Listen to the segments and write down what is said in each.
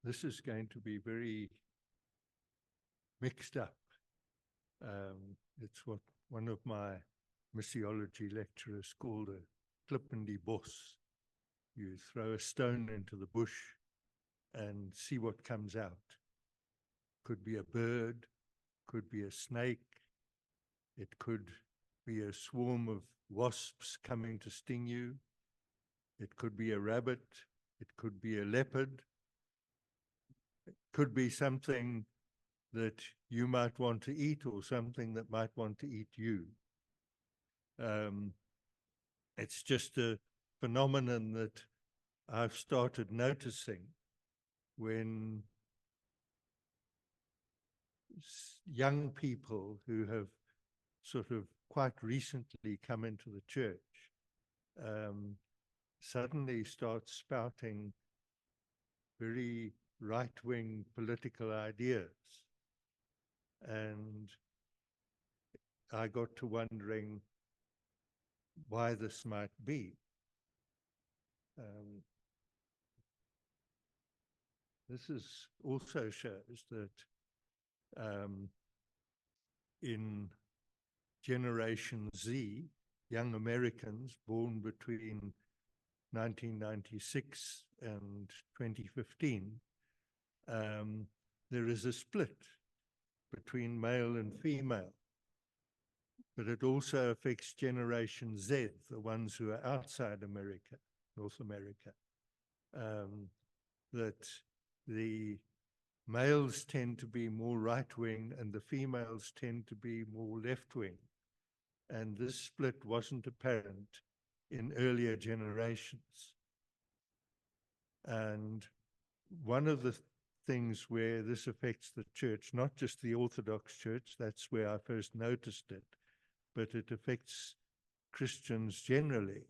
this is going to be very mixed up. It's what one of my missiology lecturers called a klip in die bos. You throw a stone into the bush and see what comes out. Could be a bird, could be a snake, it could be a swarm of wasps coming to sting you, it could be a rabbit, it could be a leopard, it could be something that you might want to eat or something that might want to eat you. It's just a phenomenon that I've started noticing when young people who have sort of quite recently come into the church suddenly start spouting very right-wing political ideas. And I got to wondering why this might be. This also shows that in Generation Z, young Americans born between 1996 and 2015, there is a split between male and female. But it also affects Generation Z, the ones who are outside America, North America, that the males tend to be more right-wing and the females tend to be more left-wing. And this split wasn't apparent in earlier generations. And one of the things where this affects the church, not just the Orthodox Church, that's where I first noticed it, but it affects Christians generally,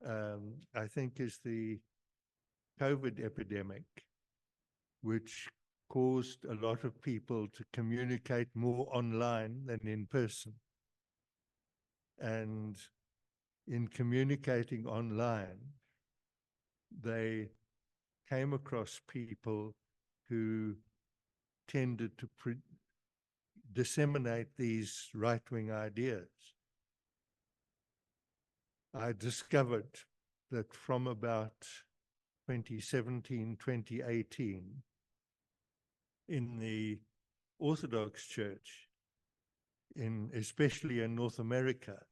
I think, is the COVID epidemic, which caused a lot of people to communicate more online than in person. And in communicating online, they came across people who tended to disseminate these right-wing ideas. I discovered that from about 2017, 2018, in the Orthodox Church, especially in North America,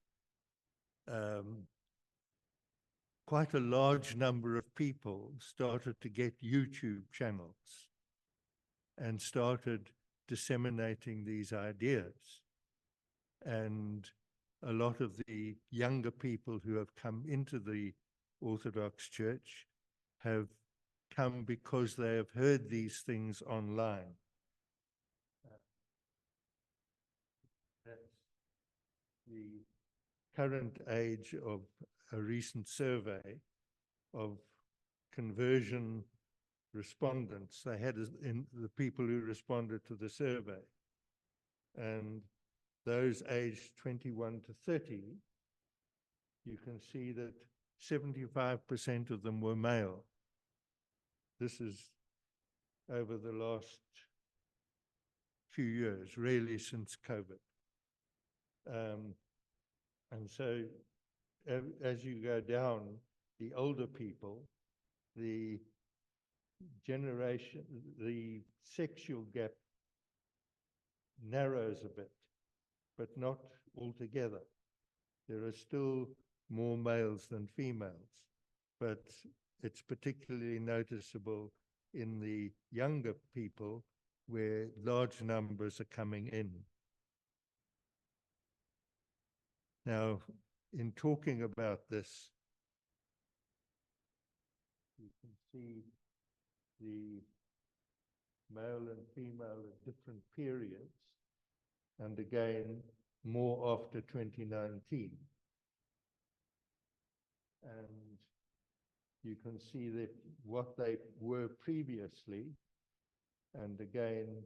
quite a large number of people started to get YouTube channels and started disseminating these ideas. And a lot of the younger people who have come into the Orthodox Church have come because they have heard these things online. That's the current age of a recent survey of conversion respondents. They had in the people who responded to the survey. And those aged 21 to 30, you can see that 75% of them were male. This is over the last few years, really since COVID. And so as you go down, the older people, the generation, the sexual gap narrows a bit, but not altogether. There are still more males than females, but it's particularly noticeable in the younger people where large numbers are coming in. Now, in talking about this, you can see the male and female at different periods, and again, more after 2019. And you can see that what they were previously, and again,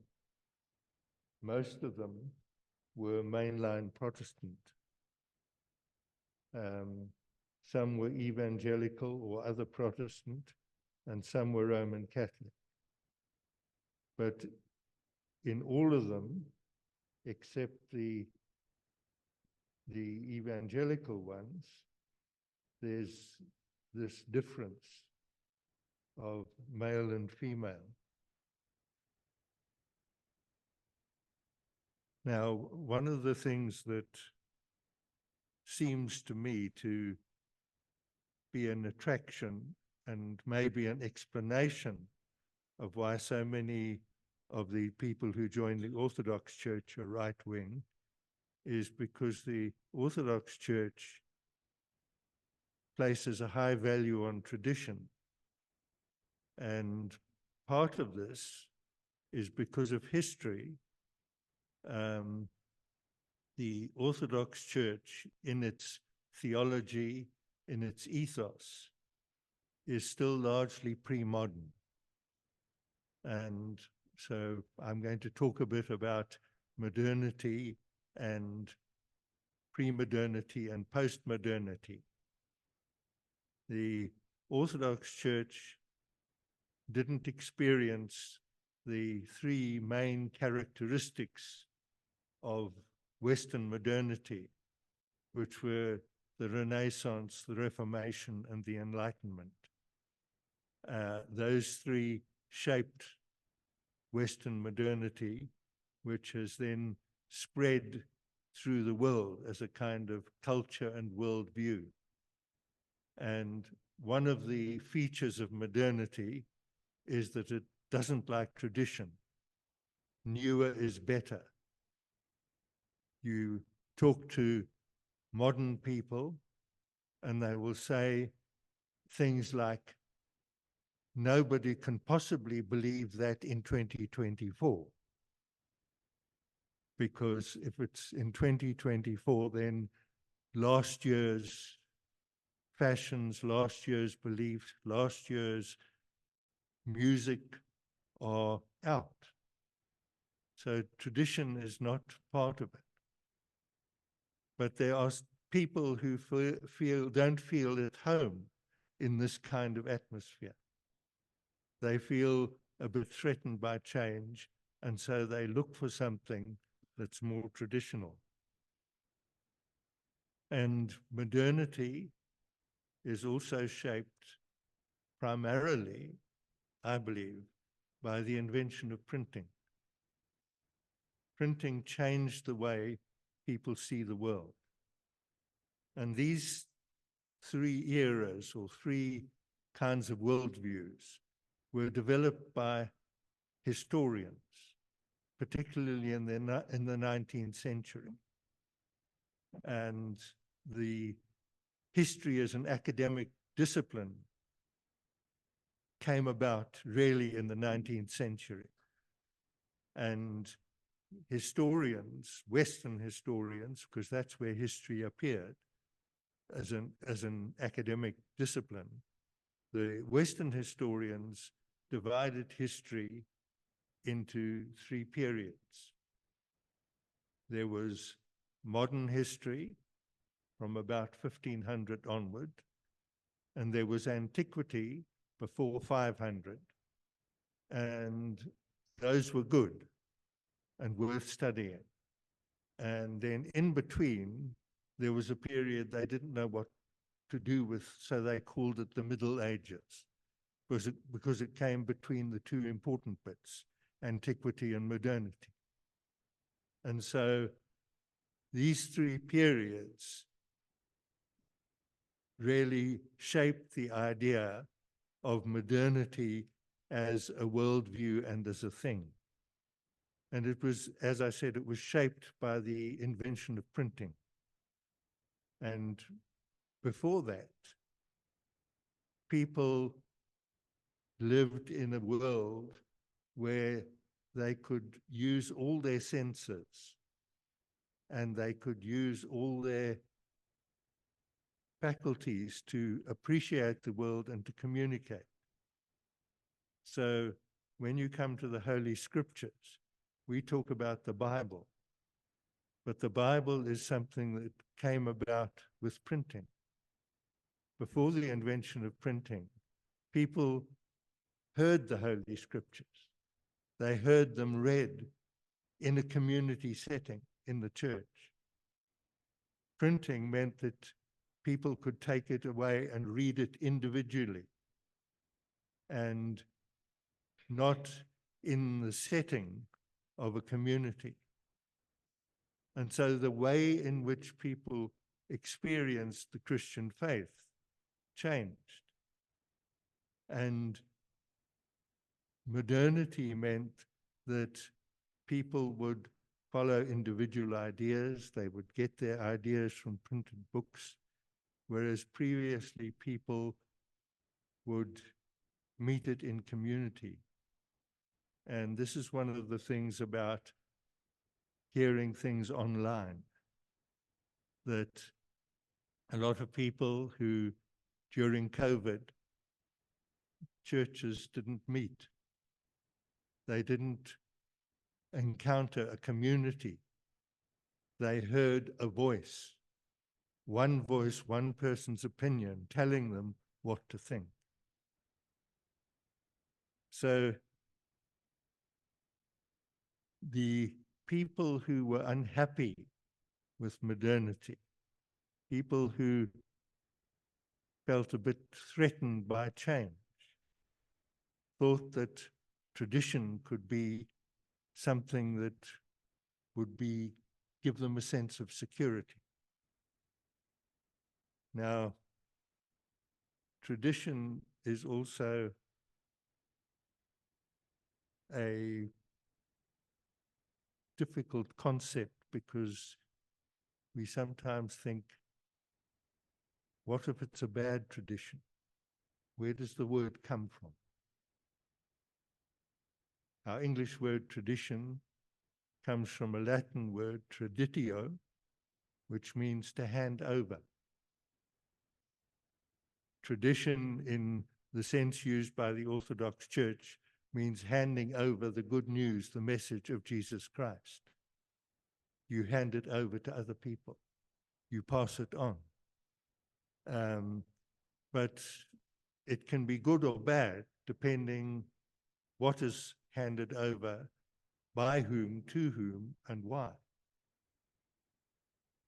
most of them were mainline Protestant. Some were evangelical or other Protestant, and some were Roman Catholic. But in all of them, except the evangelical ones, there's this difference of male and female. Now, one of the things that seems to me to be an attraction and maybe an explanation of why so many of the people who join the Orthodox Church are right-wing is because the Orthodox Church places a high value on tradition. And part of this is because of history. The Orthodox Church, in its theology, in its ethos, is still largely pre-modern. And so I'm going to talk a bit about modernity and pre-modernity and post-modernity. The Orthodox Church didn't experience the three main characteristics of Western modernity, which were the Renaissance, the Reformation, and the Enlightenment. Those three shaped Western modernity, which has then spread through the world as a kind of culture and worldview. And one of the features of modernity is that it doesn't like tradition. Newer is better. You talk to modern people and they will say things like, nobody can possibly believe that in 2024. Because if it's in 2024, then last year's fashions, last year's beliefs, last year's music are out. So tradition is not part of it. But there are people who don't feel at home in this kind of atmosphere. They feel a bit threatened by change, and so they look for something that's more traditional. And modernity is also shaped primarily, I believe, by the invention of printing. Printing changed the way people see the world. And these three eras or three kinds of worldviews were developed by historians, particularly in the 19th century. And the history as an academic discipline came about really in the 19th century. And historians, Western historians, because that's where history appeared as an academic discipline, the Western historians divided history into three periods. There was modern history from about 1500 onward, and there was antiquity before 500, and those were good and worth studying. And then in between, there was a period they didn't know what to do with, so they called it the Middle Ages, because it came between the two important bits, antiquity and modernity. And so these three periods really shaped the idea of modernity as a worldview and as a thing. And it was, as I said, it was shaped by the invention of printing. And before that, people lived in a world where they could use all their senses and they could use all their faculties to appreciate the world and to communicate. So when you come to the Holy Scriptures, we talk about the Bible, but the Bible is something that came about with printing. Before the invention of printing, people heard the Holy Scriptures. They heard them read in a community setting in the church. Printing meant that people could take it away and read it individually and not in the setting of a community. And so the way in which people experienced the Christian faith changed. And modernity meant that people would follow individual ideas. They would get their ideas from printed books, whereas previously people would meet it in community. And this is one of the things about hearing things online, that a lot of people who, during COVID, churches didn't meet. They didn't encounter a community. They heard a voice, one person's opinion, telling them what to think. So the people who were unhappy with modernity, people who felt a bit threatened by change, thought that tradition could be something that would give them a sense of security. Now, tradition is also a difficult concept because we sometimes think, what if it's a bad tradition? Where does the word come from? Our English word tradition comes from a Latin word, traditio, which means to hand over. Tradition, in the sense used by the Orthodox Church, means handing over the good news, the message of Jesus Christ. You hand it over to other people. You pass it on. But it can be good or bad, depending what is handed over, by whom, to whom, and why.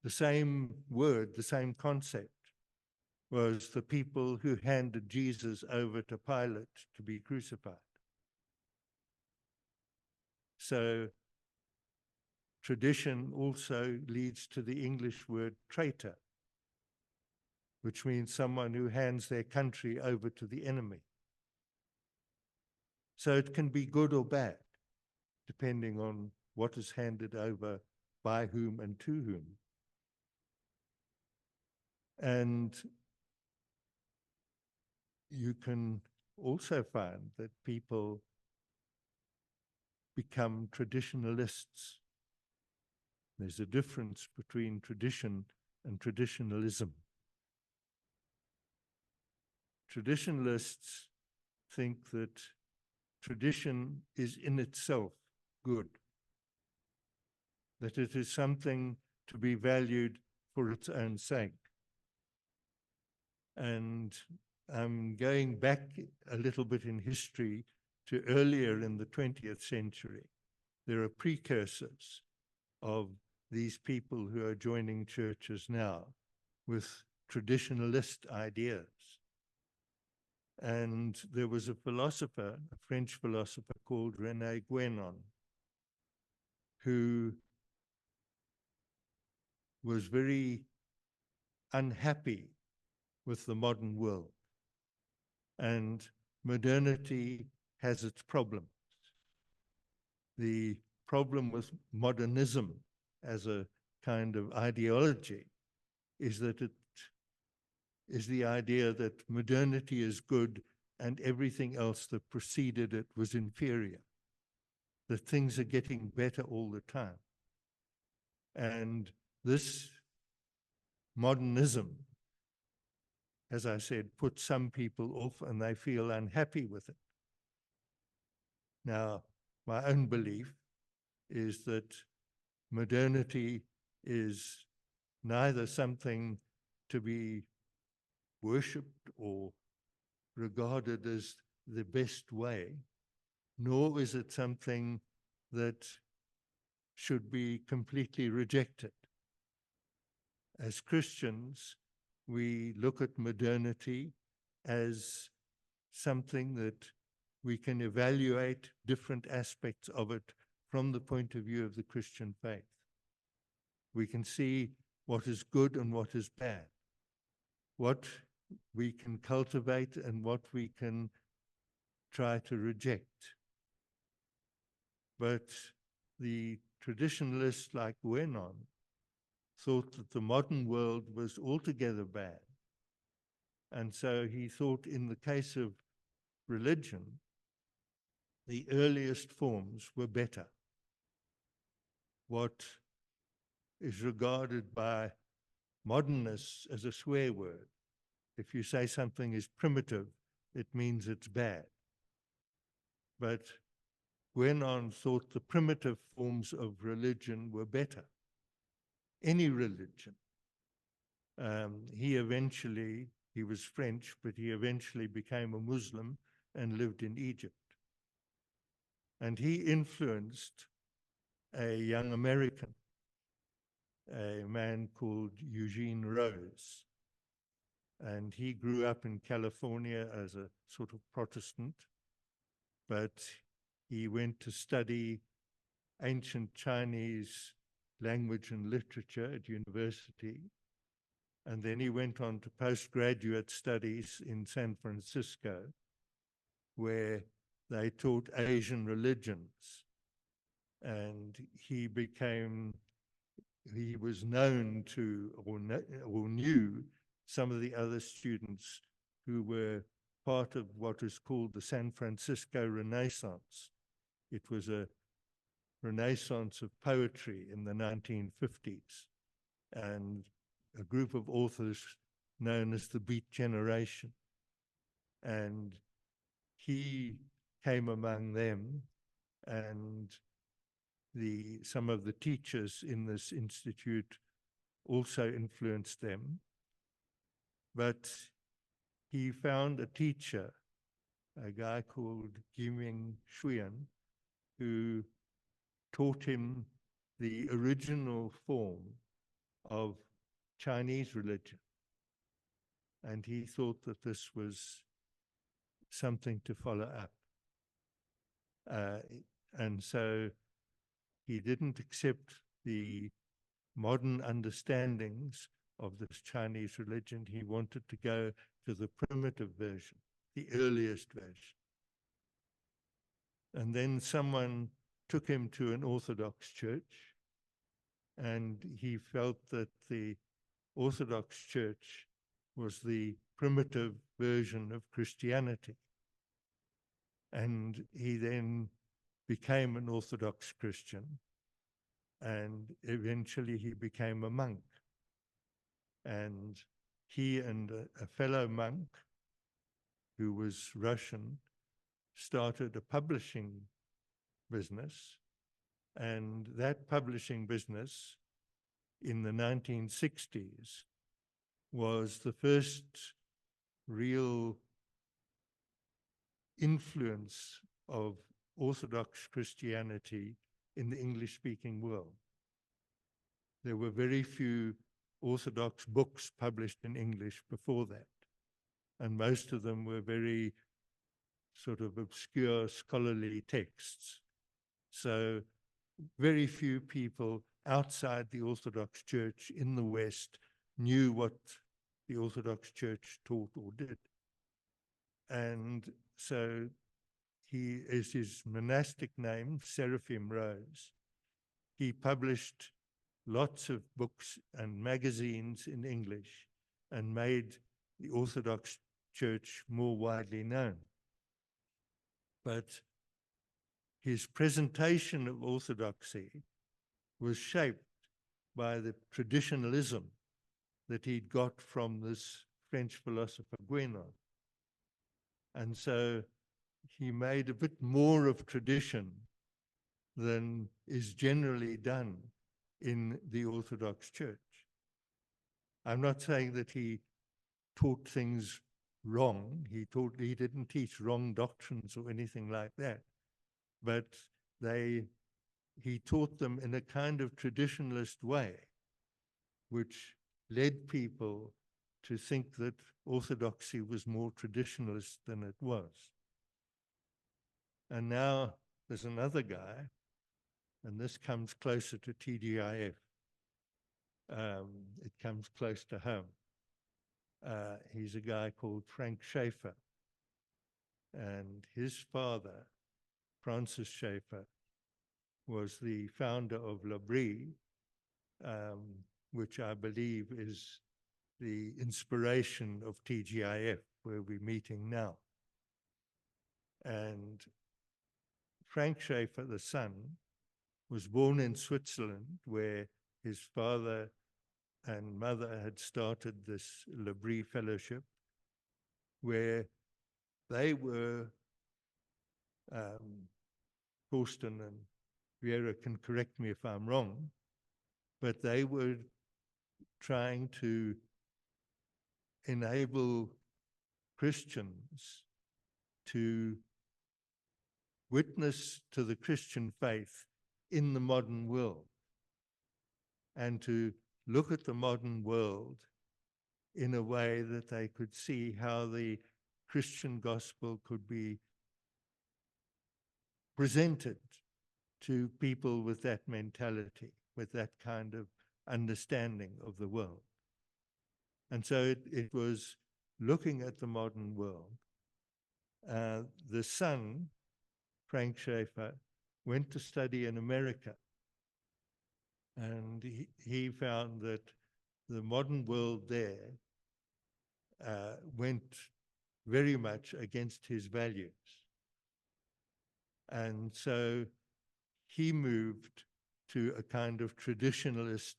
The same word, the same concept, was the people who handed Jesus over to Pilate to be crucified. So tradition also leads to the English word traitor, which means someone who hands their country over to the enemy. So it can be good or bad, depending on what is handed over, by whom and to whom. And you can also find that people become traditionalists. There's a difference between tradition and traditionalism. Traditionalists think that tradition is in itself good, that it is something to be valued for its own sake. And I'm going back a little bit in history to earlier in the 20th century. There are precursors of these people who are joining churches now with traditionalist ideas. And there was a philosopher, a French philosopher called René Guénon, who was very unhappy with the modern world. And modernity has its problems. The problem with modernism as a kind of ideology is that it is the idea that modernity is good and everything else that preceded it was inferior, that things are getting better all the time. And this modernism, as I said, puts some people off and they feel unhappy with it. Now, my own belief is that modernity is neither something to be worshipped or regarded as the best way, nor is it something that should be completely rejected. As Christians, we look at modernity as something that we can evaluate different aspects of it from the point of view of the Christian faith. We can see what is good and what is bad, what we can cultivate and what we can try to reject. But the traditionalists like Wenon thought that the modern world was altogether bad. And so he thought in the case of religion, the earliest forms were better. What is regarded by modernists as a swear word, if you say something is primitive, it means it's bad. But Guénon thought the primitive forms of religion were better. Any religion. He was French, but he eventually became a Muslim and lived in Egypt. And he influenced a young American, a man called Eugene Rose. And he grew up in California as a sort of Protestant, but he went to study ancient Chinese language and literature at university. And then he went on to postgraduate studies in San Francisco, where they taught Asian religions. And he was known to, or knew some of the other students who were part of what is called the San Francisco Renaissance. It was a renaissance of poetry in the 1950s, and a group of authors known as the Beat Generation. And he came among them, and some of the teachers in this institute also influenced them. But he found a teacher, a guy called Jiming Shuyan, who taught him the original form of Chinese religion. And he thought that this was something to follow up. And so he didn't accept the modern understandings of this Chinese religion. He wanted to go to the primitive version, the earliest version. And then someone took him to an Orthodox church, and he felt that the Orthodox Church was the primitive version of Christianity. And he then became an Orthodox Christian, and eventually he became a monk. And he and a fellow monk who was Russian started a publishing business, and that publishing business in the 1960s was the first real influence of Orthodox Christianity in the English-speaking world. There were very few Orthodox books published in English before that, and most of them were very sort of obscure scholarly texts. So very few people outside the Orthodox Church in the West knew what the Orthodox Church taught or did. And so he is his monastic name, Seraphim Rose. He published lots of books and magazines in English and made the Orthodox Church more widely known. But his presentation of orthodoxy was shaped by the traditionalism that he'd got from this French philosopher Guénon. And so he made a bit more of tradition than is generally done in the Orthodox Church. I'm not saying that he taught things wrong. He didn't teach wrong doctrines or anything like that. but he taught them in a kind of traditionalist way, which led people to think that Orthodoxy was more traditionalist than it was. And now there's another guy, and this comes closer to TGIF. It comes close to home. He's a guy called Frank Schaeffer, and his father, Francis Schaeffer, was the founder of L'Abri, which I believe is the inspiration of TGIF, where we're meeting now. And Frank Schaeffer, the son, was born in Switzerland, where his father and mother had started this L'Abri fellowship, where they were, Thorsten and Vera can correct me if I'm wrong, but they were trying to enable Christians to witness to the Christian faith in the modern world, and to look at the modern world in a way that they could see how the Christian gospel could be presented to people with that mentality, with that kind of understanding of the world. And so it was looking at the modern world. The son, Frank Schaeffer, went to study in America, and he found that the modern world there went very much against his values. And so he moved to a kind of traditionalist,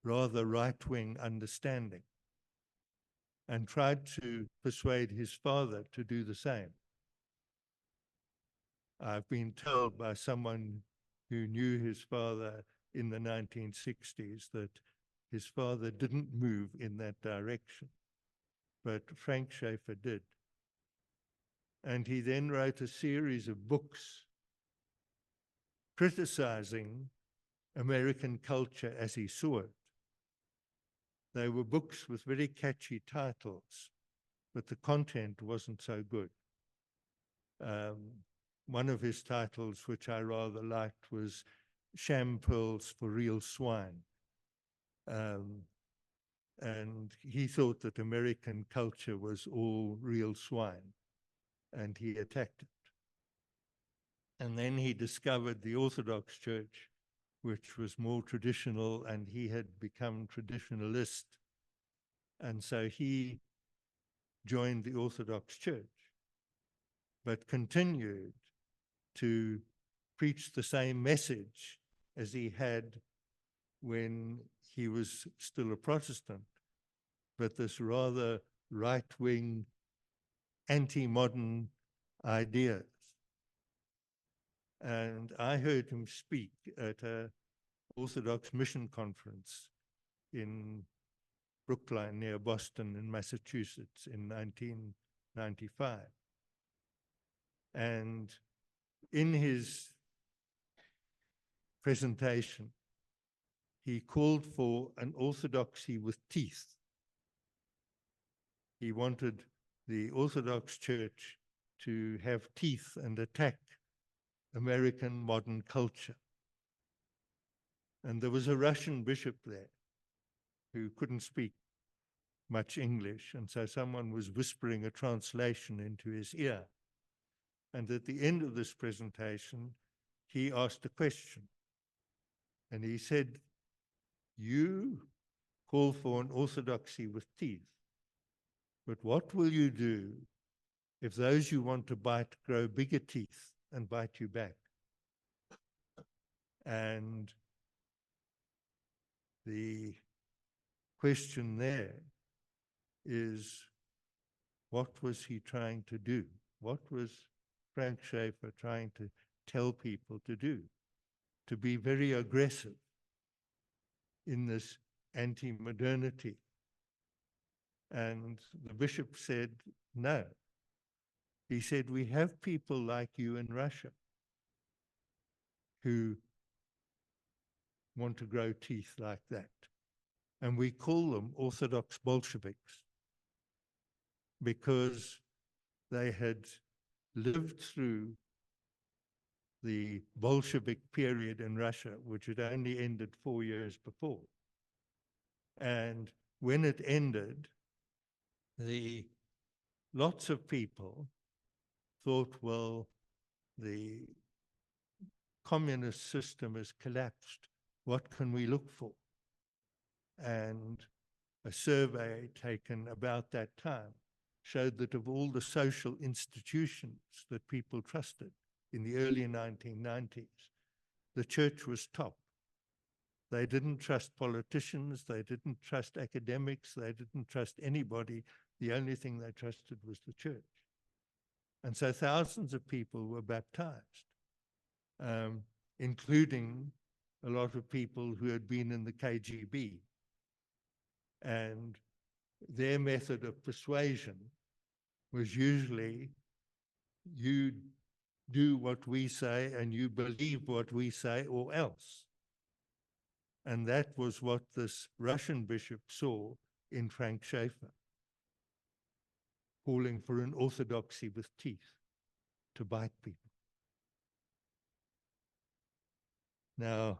rather right-wing understanding, and tried to persuade his father to do the same. I've been told by someone who knew his father in the 1960s that his father didn't move in that direction, but Frank Schaeffer did. And he then wrote a series of books criticizing American culture as he saw it. They were books with very catchy titles, but the content wasn't so good. One of his titles, which I rather liked, was Sham Pearls for Real Swine. And he thought that American culture was all real swine, and he attacked it. And then he discovered the Orthodox Church, which was more traditional, and he had become traditionalist. And so he joined the Orthodox Church, but continued to preach the same message as he had when he was still a Protestant, but this rather right-wing, anti-modern ideas. And I heard him speak at an Orthodox mission conference in Brookline near Boston in Massachusetts in 1995. And in his presentation, he called for an orthodoxy with teeth. He wanted the Orthodox Church to have teeth and attack American modern culture. And there was a Russian bishop there who couldn't speak much English, and so someone was whispering a translation into his ear. And at the end of this presentation, he asked a question. And he said, "You call for an orthodoxy with teeth, but what will you do if those you want to bite grow bigger teeth and bite you back?" And the question there is, what was he trying to do? What was Frank Schaeffer trying to tell people to do? To be very aggressive in this anti-modernity. And the bishop said, no. He said, we have people like you in Russia. who want to grow teeth like that. And we call them Orthodox Bolsheviks because they had lived through the Bolshevik period in Russia, which had only ended 4 years before. And when it ended, lots of people thought, well, the communist system has collapsed. What can we look for? And a survey taken about that time showed that of all the social institutions that people trusted in the early 1990s, the church was top. They didn't trust politicians, they didn't trust academics, they didn't trust anybody. The only thing they trusted was the church. And so thousands of people were baptized, including a lot of people who had been in the KGB. And their method of persuasion was usually, you do what we say and you believe what we say or else. And that was what this Russian bishop saw in Frank Schaeffer, calling for an orthodoxy with teeth to bite people. Now,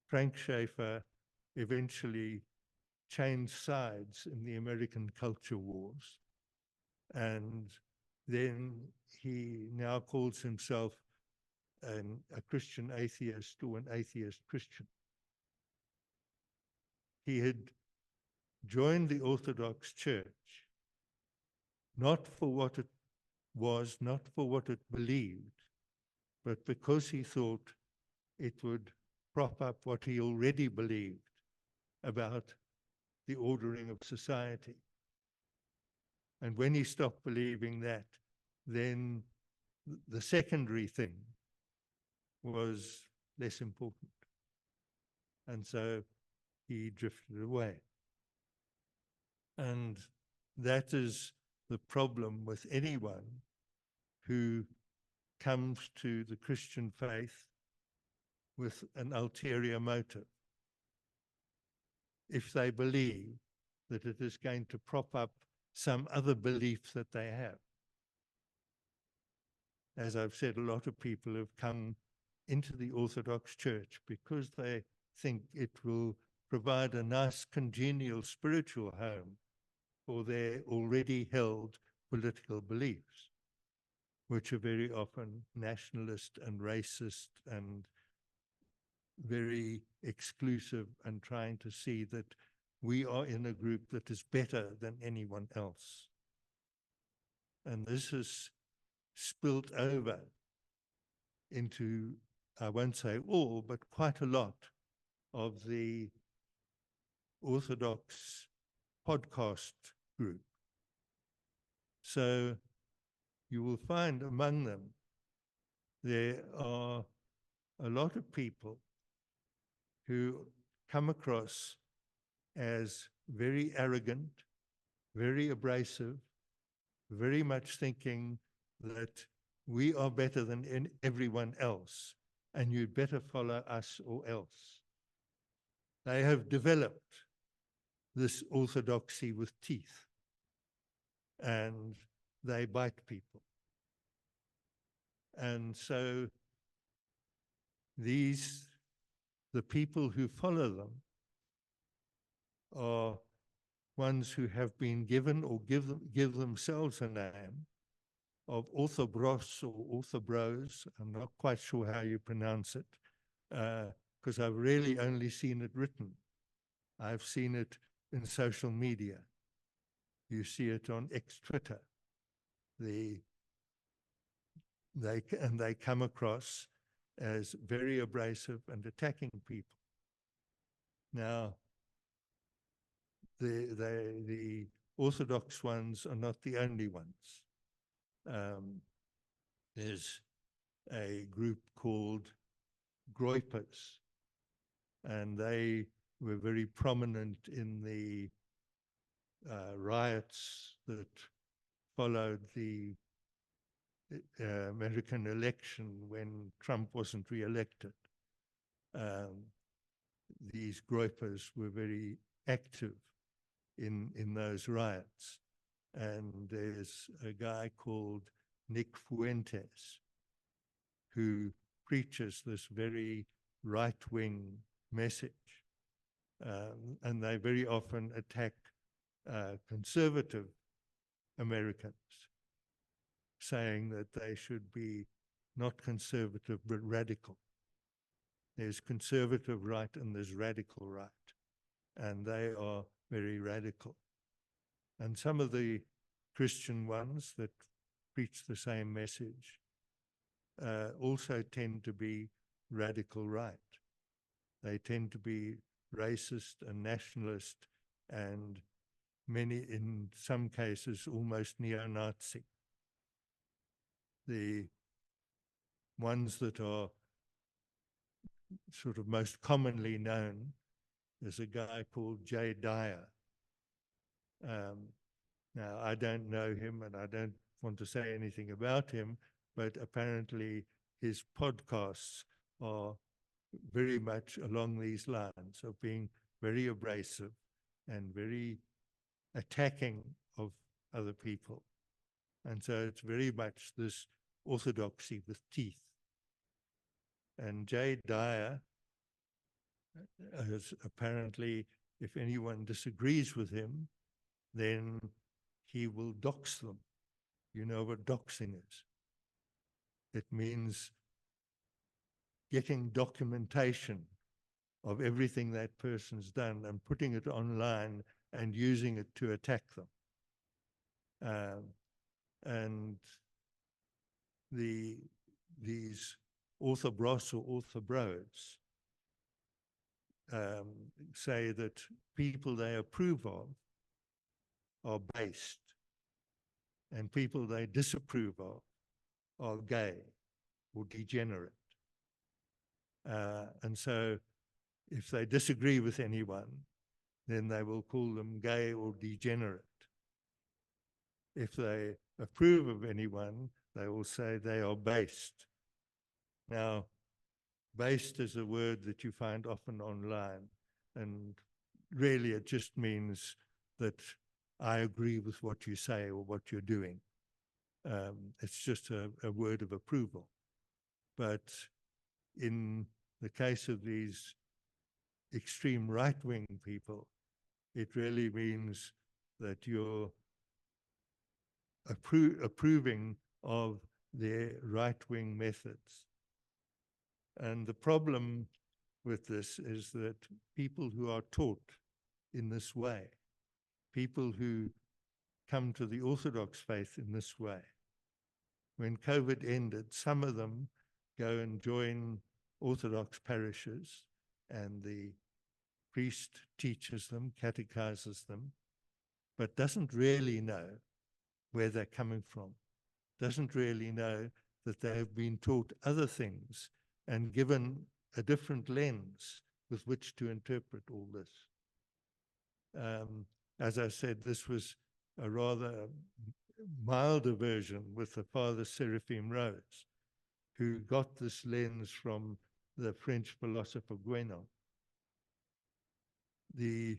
Frank Schaeffer eventually changed sides in the American culture wars, and then he now calls himself a Christian atheist or an atheist Christian. He had joined the Orthodox Church not for what it was, not for what it believed, but because he thought it would prop up what he already believed about the ordering of society. And when he stopped believing that, then the secondary thing was less important. And so he drifted away. And that is the problem with anyone who comes to the Christian faith with an ulterior motive. If they believe that it is going to prop up some other belief that they have. As I've said, a lot of people have come into the Orthodox Church because they think it will provide a nice congenial spiritual home for their already held political beliefs, which are very often nationalist and racist and very exclusive, and trying to see that we are in a group that is better than anyone else. And this has spilt over into, I won't say all, but quite a lot of the Orthodox podcast group. So you will find among them, there are a lot of people who come across as very arrogant, very abrasive, very much thinking that we are better than everyone else, and you'd better follow us or else. They have developed this orthodoxy with teeth, and they bite people. And so the people who follow them are ones who have been given or give themselves a name of orthobros or orthobros. I'm not quite sure how you pronounce it, because I've really only seen it written. I've seen it in social media. You see it on Twitter. They come across as very abrasive and attacking people. Now, the Orthodox ones are not the only ones. There's a group called Groypers, and they were very prominent in the riots that followed the American election when Trump wasn't re-elected. These gropers were very active in those riots. And there's a guy called Nick Fuentes who preaches this very right-wing message. And they very often attack conservative Americans, saying that they should be not conservative but radical. There's conservative right and there's radical right, and they are very radical. And some of the Christian ones that preach the same message also tend to be radical right. They tend to be racist and nationalist, and many, in some cases, almost neo-Nazi. The ones that are sort of most commonly known is a guy called Jay Dyer. Now, I don't know him and I don't want to say anything about him, but apparently his podcasts are very much along these lines of being very abrasive and very attacking of other people. And so it's very much this orthodoxy with teeth. And Jay Dyer is apparently, if anyone disagrees with him, then he will dox them. You know what doxing is? It means getting documentation of everything that person's done and putting it online and using it to attack them. And these orthobros or orthobros say that people they approve of are based, and people they disapprove of are gay or degenerate. And so if they disagree with anyone, then they will call them gay or degenerate. If they approve of anyone, they will say they are based. Now, based is a word that you find often online, and really it just means that I agree with what you say or what you're doing. It's just a word of approval. But in the case of these extreme right-wing people, it really means that you're approving of their right-wing methods. And the problem with this is that people who are taught in this way, people who come to the Orthodox faith in this way, when COVID ended, some of them go and join Orthodox parishes, and the priest teaches them, catechizes them, but doesn't really know where they're coming from, doesn't really know that they have been taught other things and given a different lens with which to interpret all this. As I said, this was a rather milder version with the Father Seraphim Rose, who got this lens from the French philosopher Guénon. The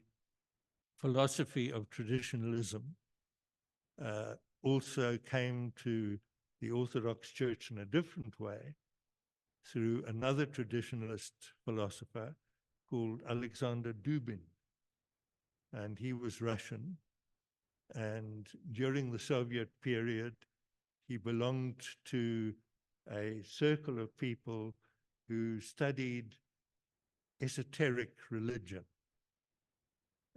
philosophy of traditionalism also came to the Orthodox Church in a different way through another traditionalist philosopher called Alexander Dubin. And he was Russian. And during the Soviet period, he belonged to a circle of people who studied esoteric religion,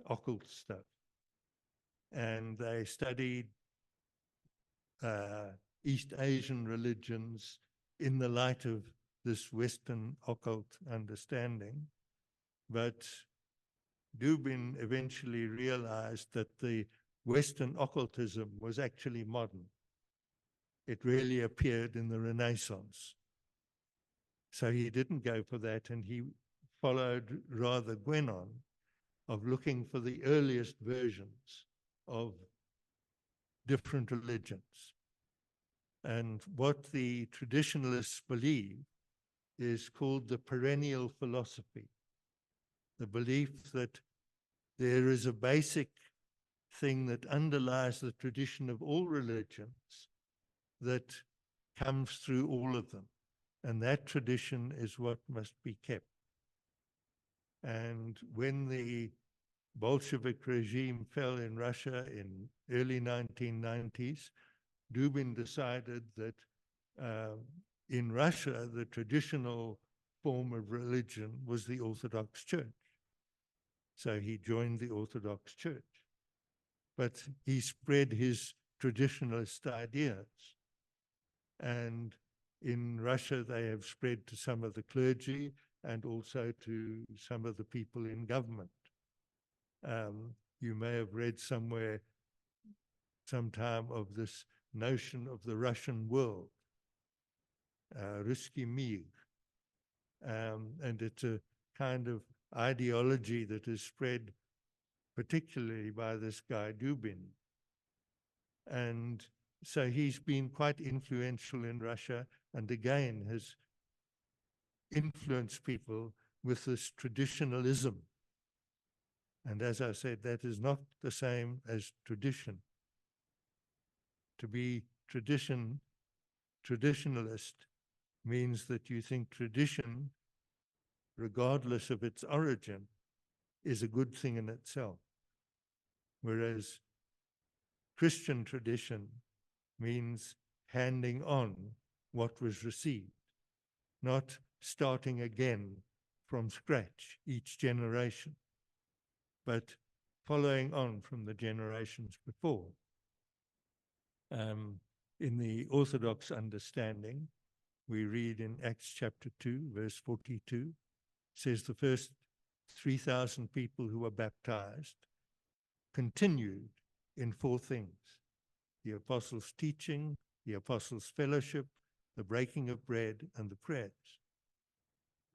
occult stuff. And they studied East Asian religions in the light of this Western occult understanding. But Dubin eventually realized that the Western occultism was actually modern. It really appeared in the Renaissance. So he didn't go for that, and he followed rather Guénon of looking for the earliest versions of different religions. And what the traditionalists believe is called the perennial philosophy, the belief that there is a basic thing that underlies the tradition of all religions that comes through all of them. And that tradition is what must be kept. And when the Bolshevik regime fell in Russia in early 1990s, Dubin decided that in Russia, the traditional form of religion was the Orthodox Church. So he joined the Orthodox Church. But he spread his traditionalist ideas. And in Russia, they have spread to some of the clergy and also to some of the people in government. You may have read somewhere sometime of this notion of the Russian world, Ruski Mir. And it's a kind of ideology that is spread particularly by this guy Dubin. And so he's been quite influential in Russia, and again has influenced people with this traditionalism. And as I said, that is not the same as tradition. To be traditionalist means that you think tradition, regardless of its origin, is a good thing in itself. Whereas Christian tradition means handing on what was received, not starting again from scratch each generation, but following on from the generations before. In the Orthodox understanding, we read in Acts chapter 2, verse 42, says the first 3,000 people who were baptized continued in four things: the apostles' teaching, the apostles' fellowship, the breaking of bread, and the prayers.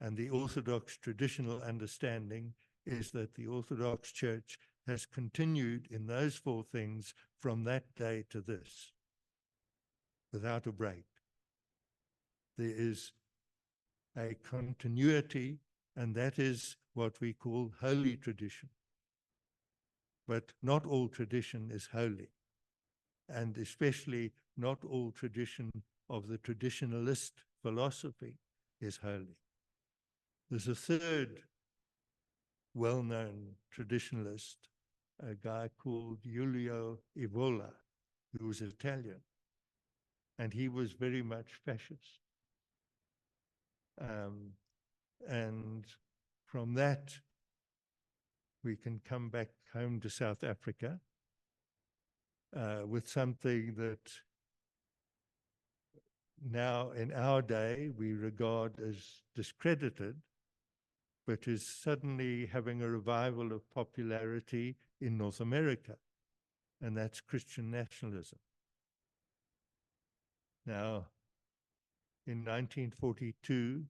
And the Orthodox traditional understanding is that the Orthodox Church has continued in those four things from that day to this, without a break. There is a continuity, and that is what we call holy tradition. But not all tradition is holy, and especially not all tradition of the traditionalist philosophy is holy. There's a third well-known traditionalist, a guy called Giulio Evola, who was Italian, and he was very much fascist. And from that, we can come back home to South Africa with something that now in our day we regard as discredited, but is suddenly having a revival of popularity in North America, and that's Christian nationalism. Now, in 1942,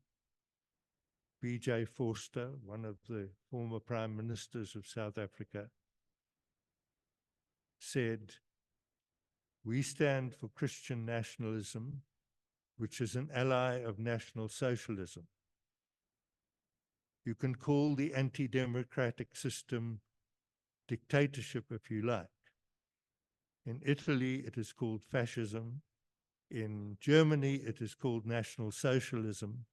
B.J. Vorster, one of the former prime ministers of South Africa, said, "We stand for Christian nationalism, which is an ally of National Socialism. You can call the anti-democratic system dictatorship if you like. In Italy, it is called fascism. In Germany, it is called National Socialism.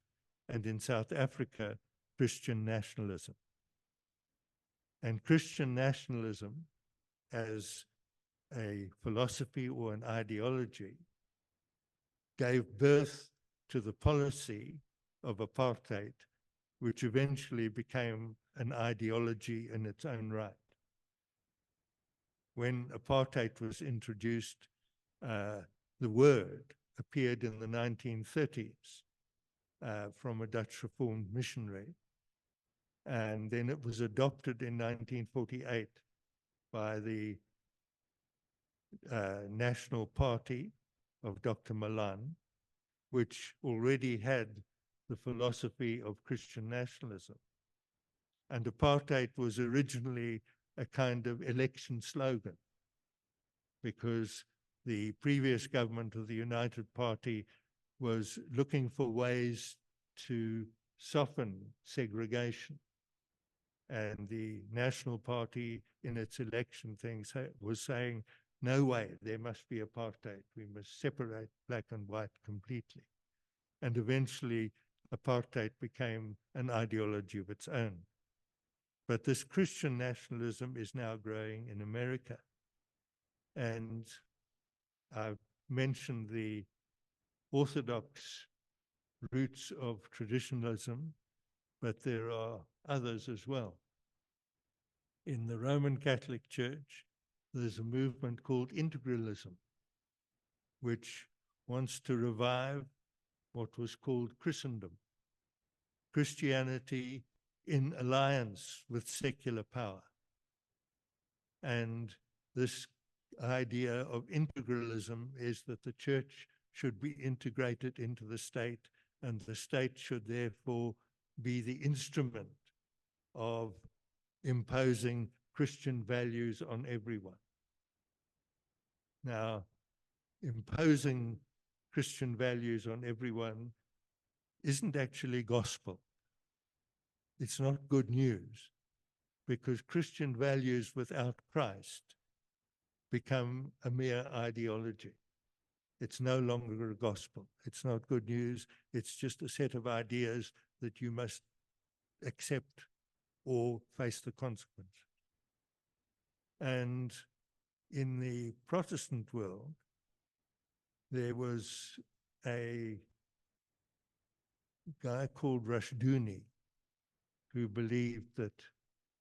And in South Africa, Christian nationalism. And Christian nationalism as a philosophy or an ideology gave birth to the policy of apartheid, which eventually became an ideology in its own right. When apartheid was introduced, the word appeared in the 1930s from a Dutch Reformed missionary, and then it was adopted in 1948 by the National Party of Dr. Malan, which already had the philosophy of Christian nationalism. And apartheid was originally a kind of election slogan, because the previous government of the United Party was looking for ways to soften segregation. And the National Party, in its election thing, was saying, no way, there must be apartheid. We must separate black and white completely. And eventually, apartheid became an ideology of its own. But this Christian nationalism is now growing in America. And I've mentioned the Orthodox roots of traditionalism, but there are others as well. In the Roman Catholic Church, there's a movement called integralism, which wants to revive what was called Christendom, Christianity in alliance with secular power. And this idea of integralism is that the church should be integrated into the state, and the state should therefore be the instrument of imposing Christian values on everyone. Now, imposing Christian values on everyone isn't actually gospel. It's not good news, because Christian values without Christ become a mere ideology. It's no longer a gospel. It's not good news. It's just a set of ideas that you must accept or face the consequence. And in the Protestant world, there was a guy called Rushduni who believed that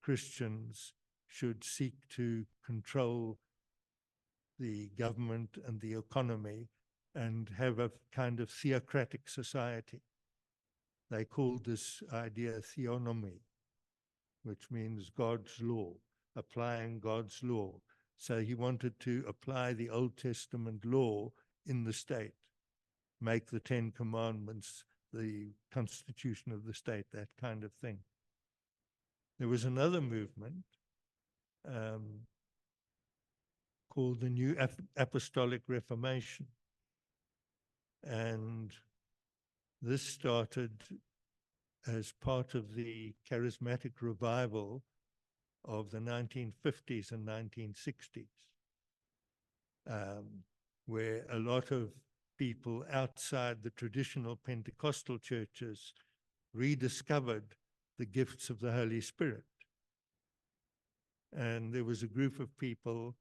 Christians should seek to control the government and the economy and have a kind of theocratic society. They called this idea theonomy, which means God's law, applying God's law. So he wanted to apply the Old Testament law in the state, make the 10 Commandments the constitution of the state, that kind of thing. There was another movement called the New Apostolic Reformation. And this started as part of the charismatic revival of the 1950s and 1960s, where a lot of people outside the traditional Pentecostal churches rediscovered the gifts of the Holy Spirit. And there was a group of people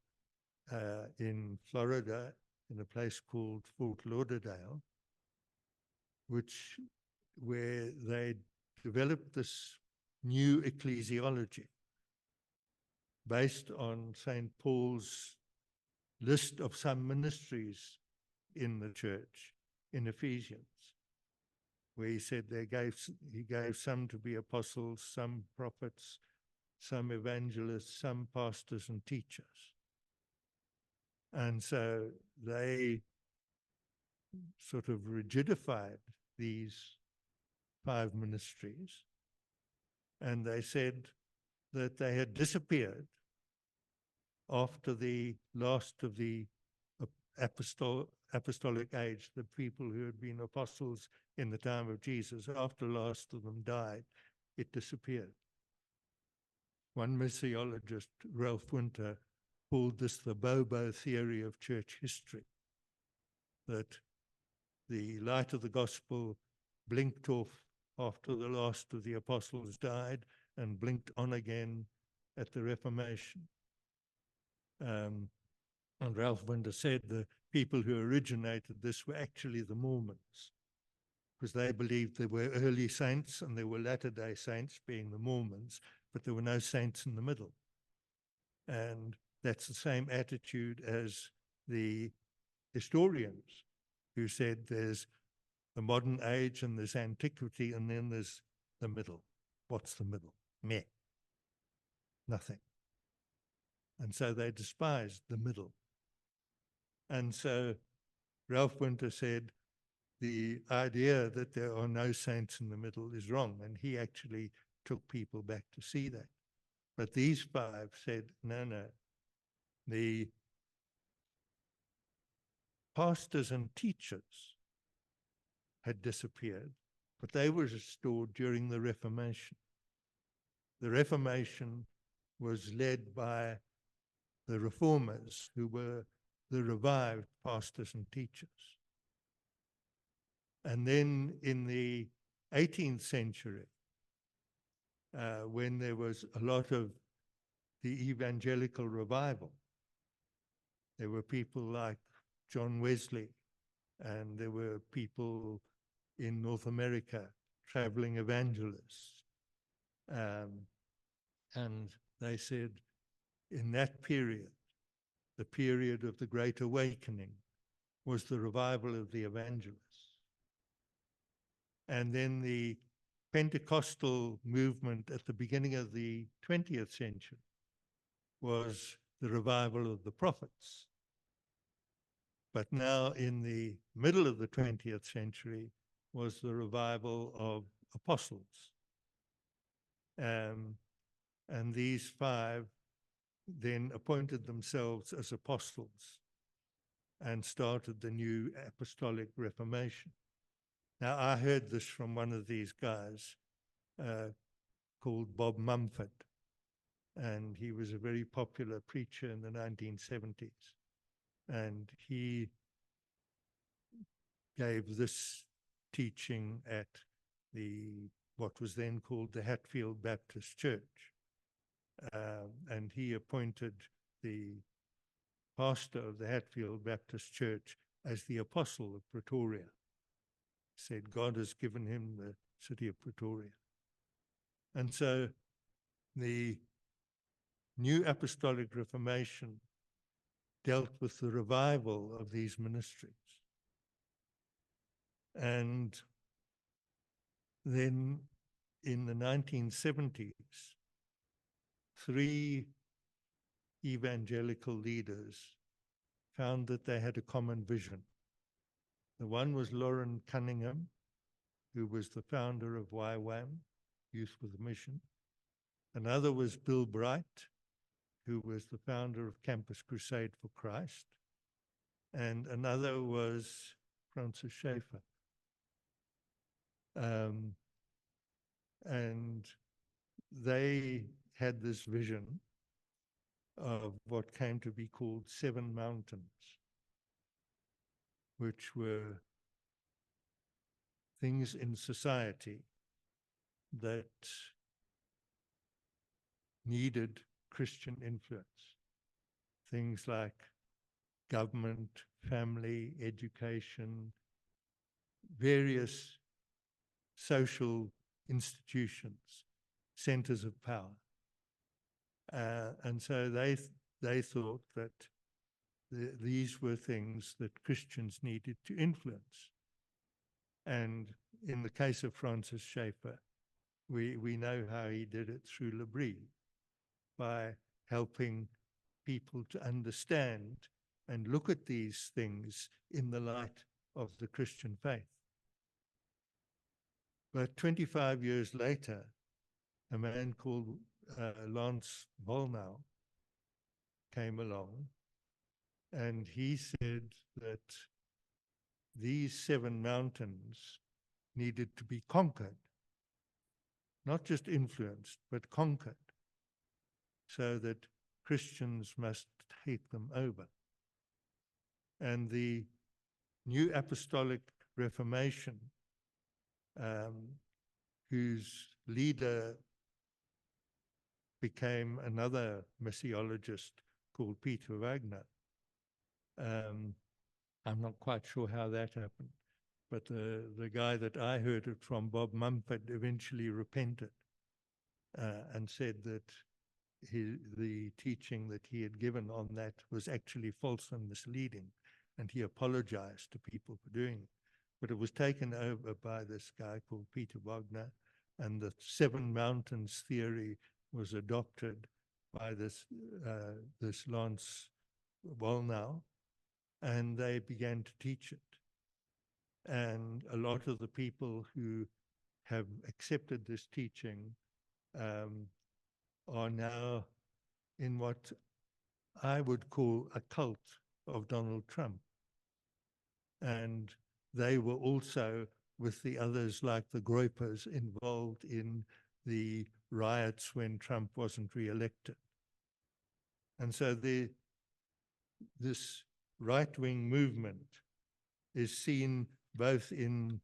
in Florida, in a place called Fort Lauderdale, where they developed this new ecclesiology based on St. Paul's list of some ministries in the church in Ephesians, where he said he gave some to be apostles, some prophets, some evangelists, some pastors and teachers. And so they sort of rigidified these 5 ministries, and they said that they had disappeared after the last of the apostolic age, the people who had been apostles in the time of Jesus. After the last of them died, it disappeared. One missiologist, Ralph Winter, called this the Bobo theory of church history, that the light of the gospel blinked off after the last of the apostles died and blinked on again at the Reformation. And Ralph Winter said the people who originated this were actually the Mormons, because they believed there were early saints and there were latter-day saints, being the Mormons, but there were no saints in the middle. And that's the same attitude as the historians, who said there's the modern age and there's antiquity and then there's the middle. What's the middle? Meh. Nothing. And so they despised the middle. And so Ralph Winter said the idea that there are no saints in the middle is wrong, and he actually took people back to see that. But these 5 said, no, the pastors and teachers had disappeared, but they were restored during the Reformation. The Reformation was led by the reformers, who were the revived pastors and teachers. And then in the 18th century, when there was a lot of the evangelical revival, there were people like John Wesley, and there were people in North America, traveling evangelists. And they said, in that period, the period of the Great Awakening, was the revival of the evangelists. And then the Pentecostal movement at the beginning of the 20th century was the revival of the prophets. But now in the middle of the 20th century was the revival of apostles. And these five then appointed themselves as apostles and started the new apostolic reformation. Now, I heard this from one of these guys called Bob Mumford, and he was a very popular preacher in the 1970s. And he gave this teaching at what was then called the Hatfield Baptist Church. And he appointed the pastor of the Hatfield Baptist Church as the apostle of Pretoria. Said God has given him the city of Pretoria. And so the New Apostolic Reformation dealt with the revival of these ministries. And then in the 1970s, three evangelical leaders found that they had a common vision. The one was Lauren Cunningham, who was the founder of YWAM, Youth with a Mission. Another was Bill Bright, who was the founder of Campus Crusade for Christ. And another was Francis Schaeffer. And they had this vision of what came to be called 7 mountains, which were things in society that needed Christian influence. Things like government, family, education, various social institutions, centers of power. And so they thought that these were things that Christians needed to influence. And in the case of Francis Schaeffer, we know how he did it through L'Abri, by helping people to understand and look at these things in the light of the Christian faith. But 25 years later, a man called Lance Volnau came along, and he said that these 7 mountains needed to be conquered, not just influenced, but conquered, so that Christians must take them over. And the New Apostolic Reformation, whose leader became another missiologist called Peter Wagner. I'm not quite sure how that happened, but the guy that I heard it from, Bob Mumford, eventually repented and said that the teaching that he had given on that was actually false and misleading, and he apologized to people for doing it. But it was taken over by this guy called Peter Wagner, and the 7 mountains theory was adopted by this Lance Volnau, and they began to teach it. And a lot of the people who have accepted this teaching are now in what I would call a cult of Donald Trump. and they were also, with the others like the Groypers, involved in the riots when Trump wasn't re-elected. And so this right-wing movement is seen both in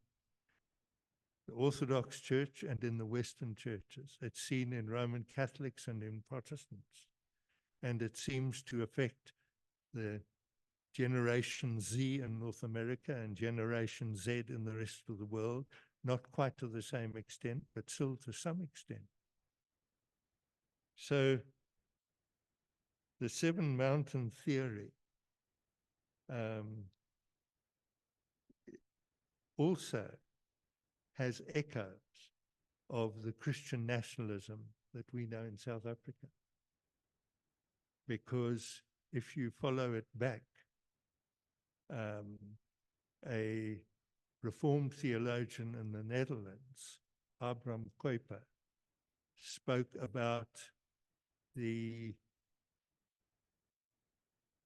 the Orthodox Church and in the Western churches. It's seen in Roman Catholics and in Protestants. And it seems to affect the Generation Z in North America and Generation Z in the rest of the world, not quite to the same extent, but still to some extent. So the Seven Mountain Theory also has echoes of the Christian nationalism that we know in South Africa. Because if you follow it back, a Reformed theologian in the Netherlands, Abraham Kuyper, spoke about the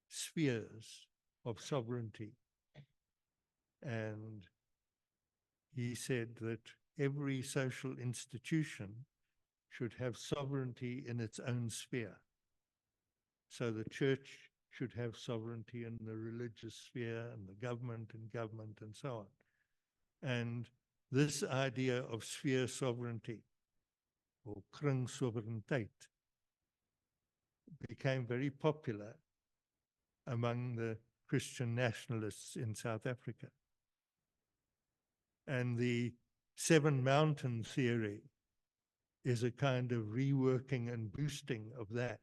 spheres of sovereignty. And he said that every social institution should have sovereignty in its own sphere. So the church should have sovereignty in the religious sphere, and the government, and so on. And this idea of sphere sovereignty, or kringsoevereiniteit, became very popular among the Christian nationalists in South Africa. And the Seven Mountain Theory is a kind of reworking and boosting of that.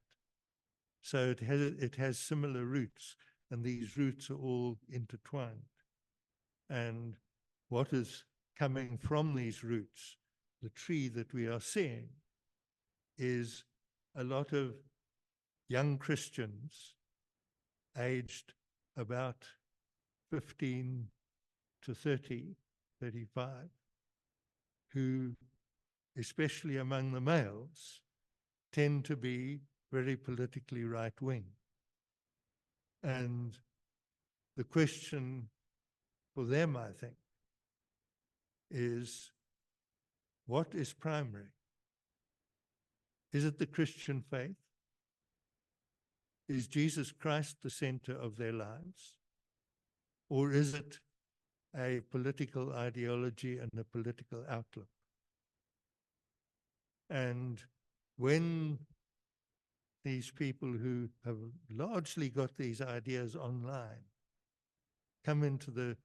So it has similar roots, and these roots are all intertwined. And what is coming from these roots, the tree that we are seeing, is a lot of young Christians aged about 15 to 30, 35, who, especially among the males, tend to be very politically right-wing. And the question for them, I think, is what is primary? Is it the Christian faith? Is Jesus Christ the center of their lives? Or is it a political ideology and a political outlook? And when these people who have largely got these ideas online come into the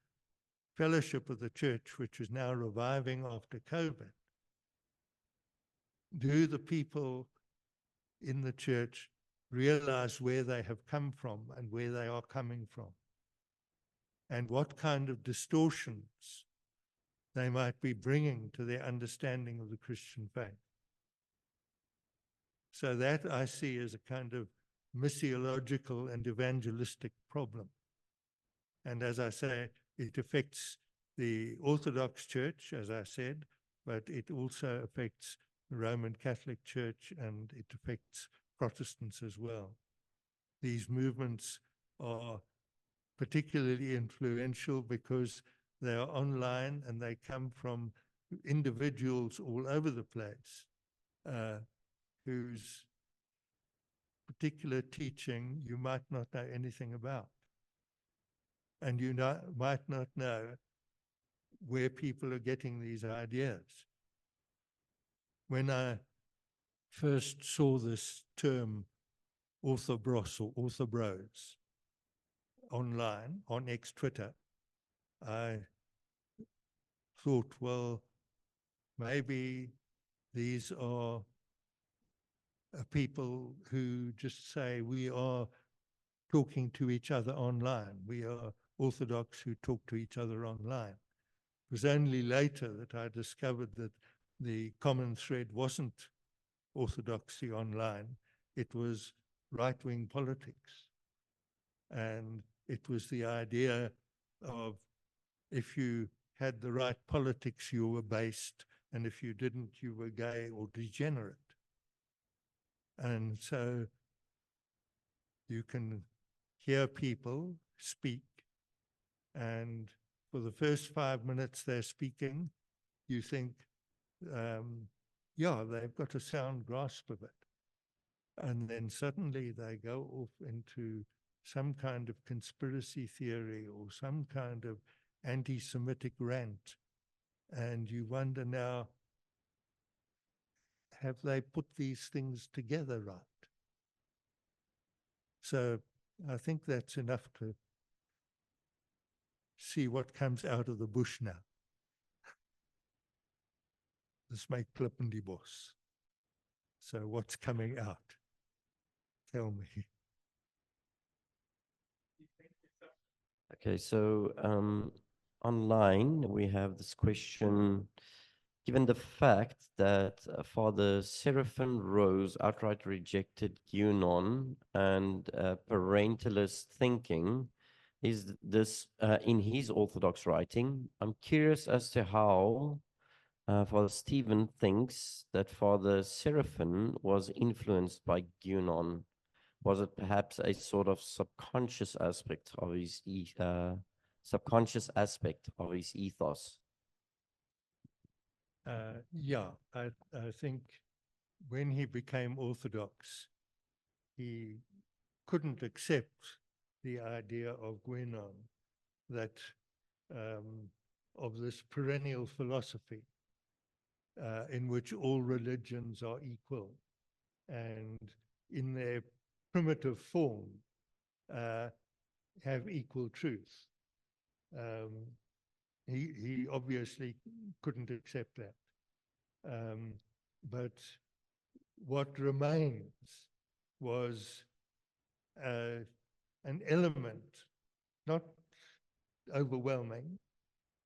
fellowship of the church, which is now reviving after COVID, do the people in the church realize where they have come from and where they are coming from, and what kind of distortions they might be bringing to their understanding of the Christian faith? So that I see as a kind of missiological and evangelistic problem. And as I say, it affects the Orthodox Church, as I said, but it also affects the Roman Catholic Church, and it affects Protestants as well. These movements are particularly influential because they are online and they come from individuals all over the place whose particular teaching you might not know anything about. And you might not know where people are getting these ideas. When I first saw this term orthobros or orthobros online on ex-Twitter, I thought, well, maybe these are people who just say we are talking to each other online. We are Orthodox who talk to each other online. It was only later that I discovered that the common thread wasn't orthodoxy online. It was right-wing politics. And it was the idea of if you had the right politics, you were based, and if you didn't, you were gay or degenerate. And so you can hear people speak, And for the first 5 minutes they're speaking, you think, yeah, they've got a sound grasp of it. And then suddenly they go off into some kind of conspiracy theory or some kind of anti-Semitic rant. And you wonder now, have they put these things together right? So I think that's enough to see what comes out of the bush now. This my klip in die bos. So what's coming out? Tell me. Okay, so online we have this question. Given the fact that Father Seraphim Rose outright rejected QAnon and parentalist thinking, is this in his Orthodox writing? I'm curious as to how Father Stephen thinks that Father Seraphim was influenced by QAnon. Was it perhaps a sort of subconscious aspect of his ethos? Yeah, I think when he became Orthodox, he couldn't accept the idea of Guénon, that of this perennial philosophy in which all religions are equal and in their primitive form have equal truth. He obviously couldn't accept that. But what remains was an element, not overwhelming,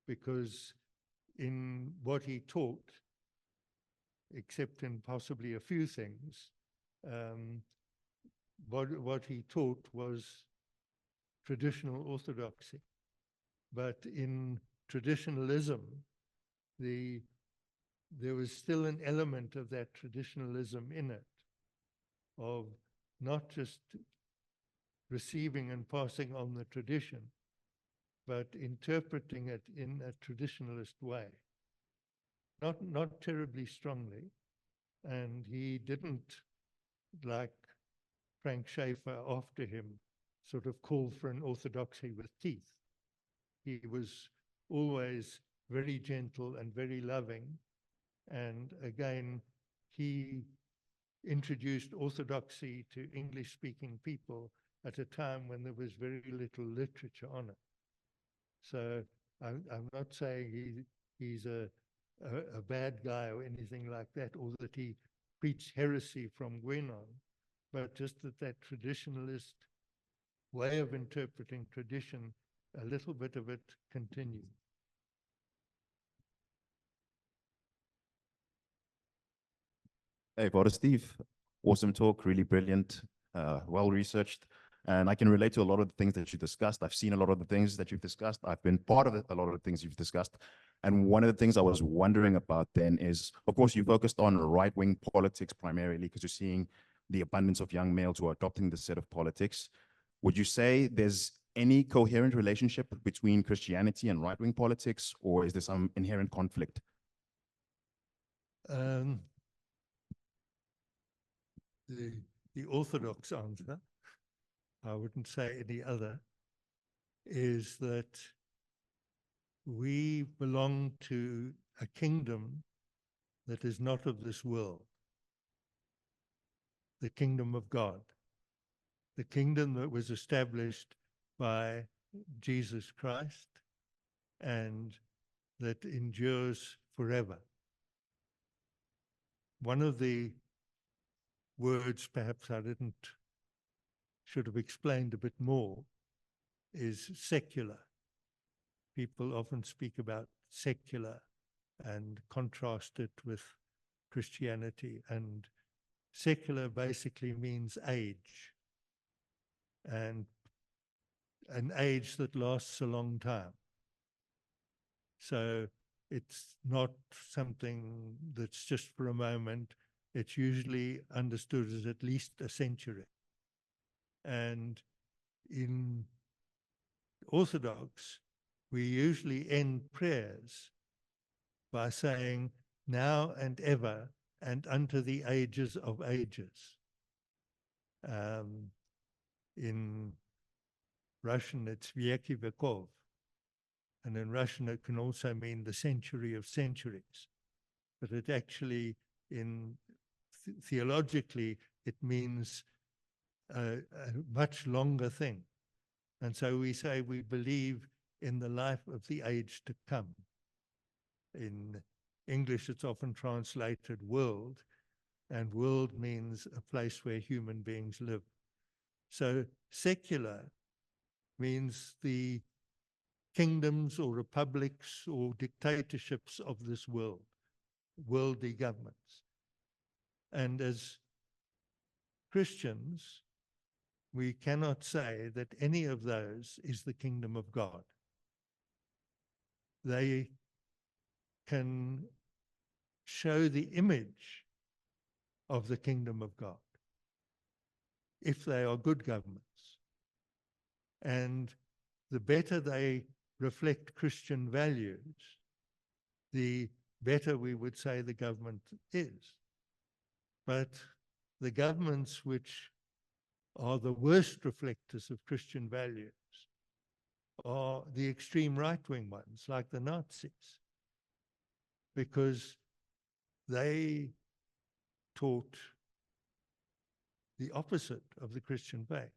because in what he taught, except in possibly a few things, what he taught was traditional orthodoxy. But in traditionalism, there was still an element of that traditionalism in it, of not just receiving and passing on the tradition, but interpreting it in a traditionalist way, not terribly strongly. And he didn't, like Frank Schaeffer after him, sort of call for an orthodoxy with teeth. He was always very gentle and very loving. And again, he introduced orthodoxy to English-speaking people at a time when there was very little literature on it. So I'm not saying he's a bad guy or anything like that, or that he preached heresy from Guénon, but just that traditionalist way of interpreting tradition, a little bit of it continued. Hey, Father Steve, awesome talk, really brilliant, well researched. And I can relate to a lot of the things that you discussed. I've seen a lot of the things that you've discussed. I've been part of a lot of the things you've discussed. And one of the things I was wondering about then is, of course, you focused on right-wing politics primarily because you're seeing the abundance of young males who are adopting this set of politics. Would you say there's any coherent relationship between Christianity and right-wing politics, or is there some inherent conflict? The orthodox answer, I wouldn't say any other, is that we belong to a kingdom that is not of this world, the kingdom of God, the kingdom that was established by Jesus Christ and that endures forever. One of the words perhaps I should have explained a bit more is secular. People often speak about secular and contrast it with Christianity, and secular basically means age, and an age that lasts a long time. So it's not something that's just for a moment. It's usually understood as at least a century. And in Orthodox, we usually end prayers by saying, now and ever and unto the ages of ages. In Russian, it's Veki Vekov. And in Russian, it can also mean the century of centuries. But it actually, theologically, it means a much longer thing. And so we say we believe in the life of the age to come. In English, it's often translated world, and world means a place where human beings live. So secular means the kingdoms or republics or dictatorships of this world, worldly governments. And as Christians, we cannot say that any of those is the kingdom of God. They can show the image of the kingdom of God if they are good governments. And the better they reflect Christian values, the better we would say the government is. But the governments which are the worst reflectors of Christian values are the extreme right-wing ones, like the Nazis, because they taught the opposite of the Christian faith.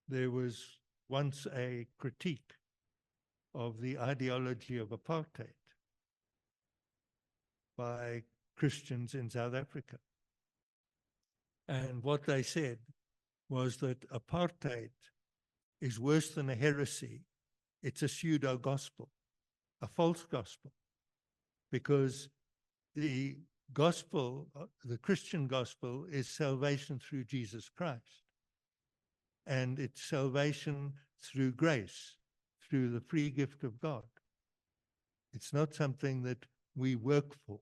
There was once a critique of the ideology of apartheid by Christians in South Africa. And what they said was that apartheid is worse than a heresy. It's a pseudo-gospel, a false gospel, because the gospel, the Christian gospel, is salvation through Jesus Christ. And it's salvation through grace, through the free gift of God. It's not something that we work for.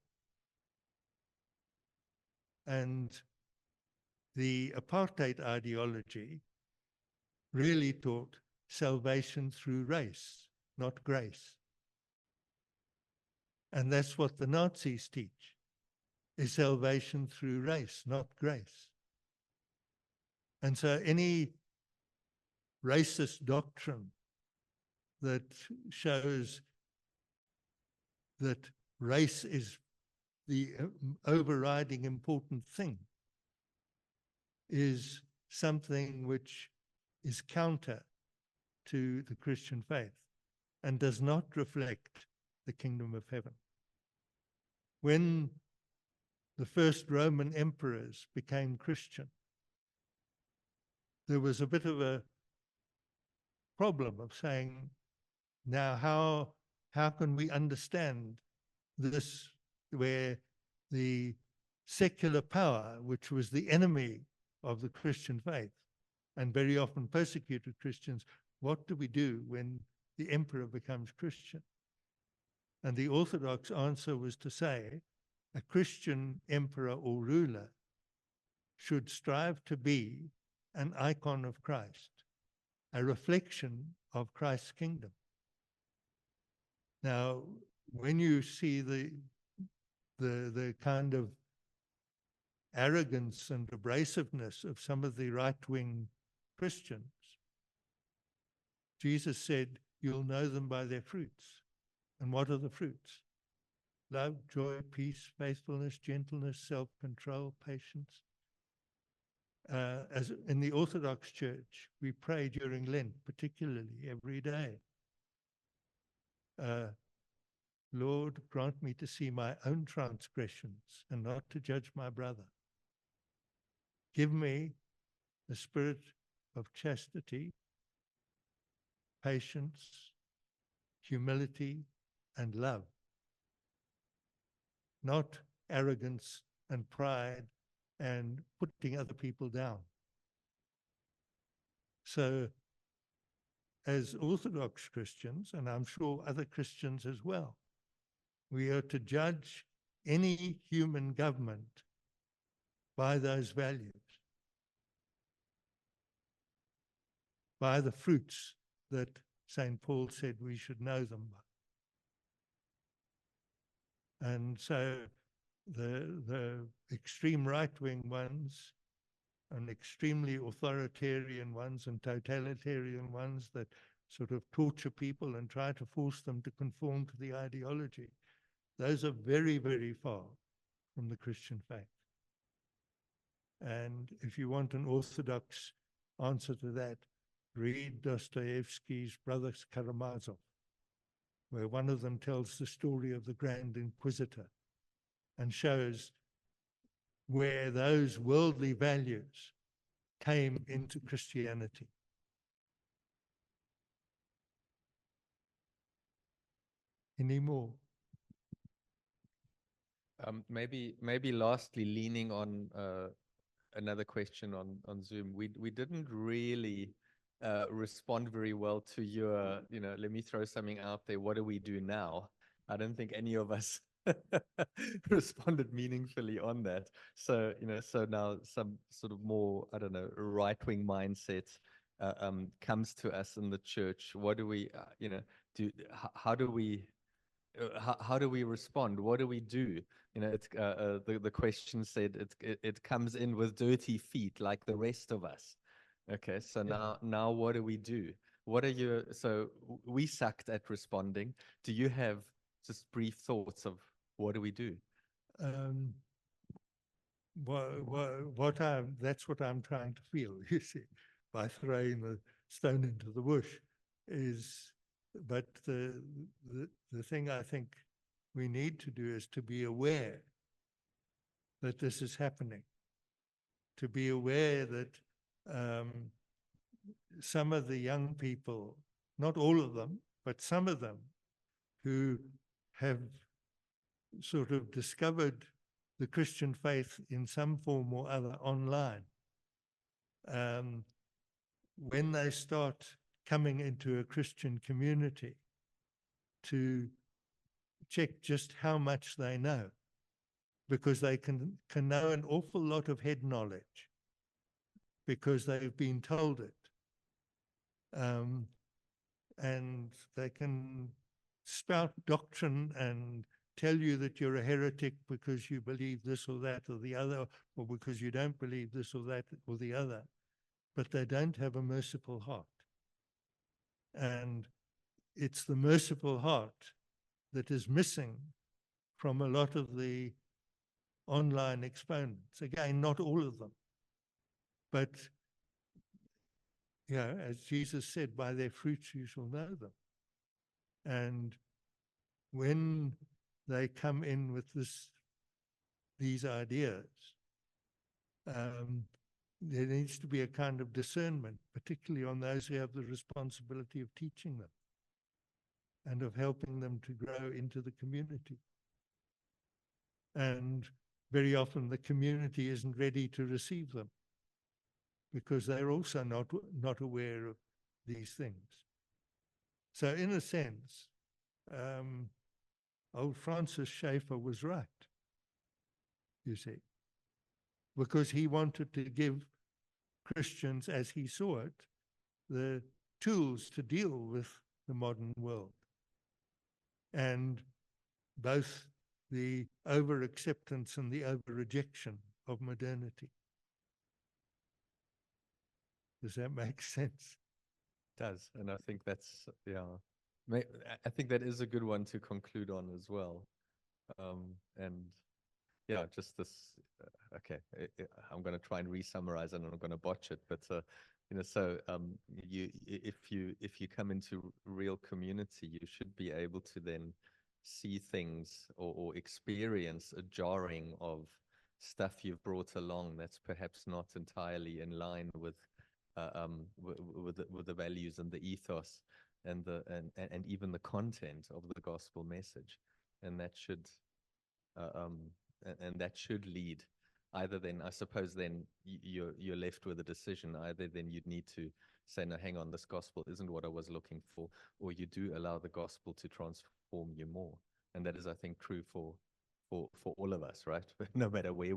And the apartheid ideology really taught salvation through race, not grace. And that's what the Nazis teach, is salvation through race, not grace. And so any racist doctrine that shows that race is the overriding important thing is something which is counter to the Christian faith and does not reflect the kingdom of heaven. When the first Roman emperors became Christian, there was a bit of a problem of saying, now how can we understand this, where the secular power, which was the enemy of the Christian faith and very often persecuted Christians, what do we do when the emperor becomes Christian? And the Orthodox answer was to say a Christian emperor or ruler should strive to be an icon of Christ, a reflection of Christ's kingdom. Now, when you see the kind of arrogance and abrasiveness of some of the right-wing Christians, Jesus said, you'll know them by their fruits. And what are the fruits? Love, joy, peace, faithfulness, gentleness, self-control, patience. As in the Orthodox Church, we pray during Lent, particularly every day. Lord, grant me to see my own transgressions and not to judge my brother. Give me the spirit of chastity, patience, humility, and love, not arrogance and pride and putting other people down. So as Orthodox Christians, and I'm sure other Christians as well, we are to judge any human government by those values, by the fruits that St. Paul said we should know them by. And so the extreme right-wing ones and extremely authoritarian ones and totalitarian ones that sort of torture people and try to force them to conform to the ideology, those are very, very far from the Christian faith. And if you want an orthodox answer to that, read Dostoevsky's Brothers Karamazov, where one of them tells the story of the Grand Inquisitor and shows where those worldly values came into Christianity. Any more? Maybe lastly, leaning on another question on Zoom, we didn't really respond very well to your, let me throw something out there. What do we do now? I don't think any of us responded meaningfully on that. So, so now some sort of more, I don't know, right-wing mindset comes to us in the church. What do we, do? How do we? How do we respond? What do we do? It's the question said it comes in with dirty feet like the rest of us. Okay, so now what do we do? What are your, so we sucked at responding. Do you have just brief thoughts of what do we do? That's what I'm trying to feel, you see, by throwing the stone into the bush is, but the thing I think we need to do is to be aware that this is happening, to be aware that some of the young people, not all of them, but some of them who have sort of discovered the Christian faith in some form or other online, when they start coming into a Christian community, to check just how much they know, because they can know an awful lot of head knowledge because they've been told it. And they can spout doctrine and tell you that you're a heretic because you believe this or that or the other, or because you don't believe this or that or the other, but they don't have a merciful heart. And it's the merciful heart that is missing from a lot of the online exponents. Again, not all of them, but as Jesus said, by their fruits you shall know them. And when they come in with these ideas, there needs to be a kind of discernment, particularly on those who have the responsibility of teaching them and of helping them to grow into the community. And very often the community isn't ready to receive them because they're also not aware of these things. So in a sense, old Francis Schaeffer was right, you see, because he wanted to give Christians, as he saw it, the tools to deal with the modern world. And both the over-acceptance and the over-rejection of modernity. Does that make sense? It does, and I think that's, I think that is a good one to conclude on as well. And just this, okay, I'm going to try and re-summarize and I'm going to botch it, but so if you come into real community, you should be able to then see things or experience a jarring of stuff you've brought along that's perhaps not entirely in line with the values and the ethos and even the content of the gospel message, and that should lead. Either then, I suppose, then you're left with a decision. Either then you'd need to say, no, hang on, this gospel isn't what I was looking for, or you do allow the gospel to transform you more. And that is, I think, true for all of us, right? No matter where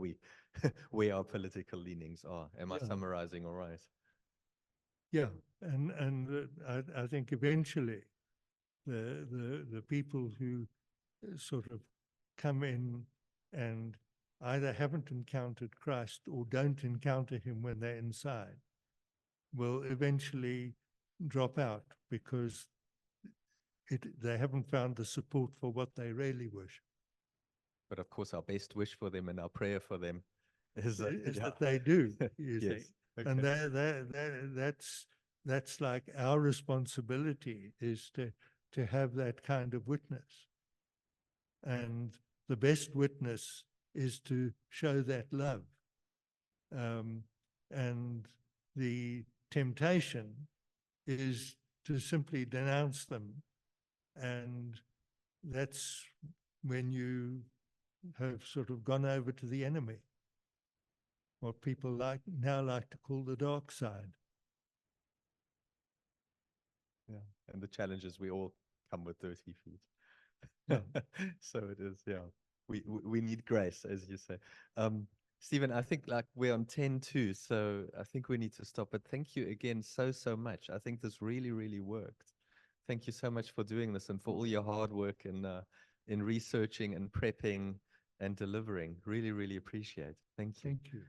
where our political leanings are. Am I summarizing all right? Yeah, and I think eventually the people who sort of come in and either haven't encountered Christ or don't encounter him when they're inside will eventually drop out because they haven't found the support for what they really wish. But of course, our best wish for them and our prayer for them is, Is yeah. that they do, you Yes. see. And Okay. that's like our responsibility is to have that kind of witness. And the best witness is to show that love. And the temptation is to simply denounce them. And that's when you have sort of gone over to the enemy, what people now like to call the dark side. Yeah. And the challenges we all come with dirty feet. Yeah. So it is, yeah. We need grace, as you say. Stephen, I think like we're on 10:02, so I think we need to stop. But thank you again so much. I think this really worked. Thank you so much for doing this and for all your hard work in researching and prepping and delivering. Really appreciate it. Thank you. Thank you.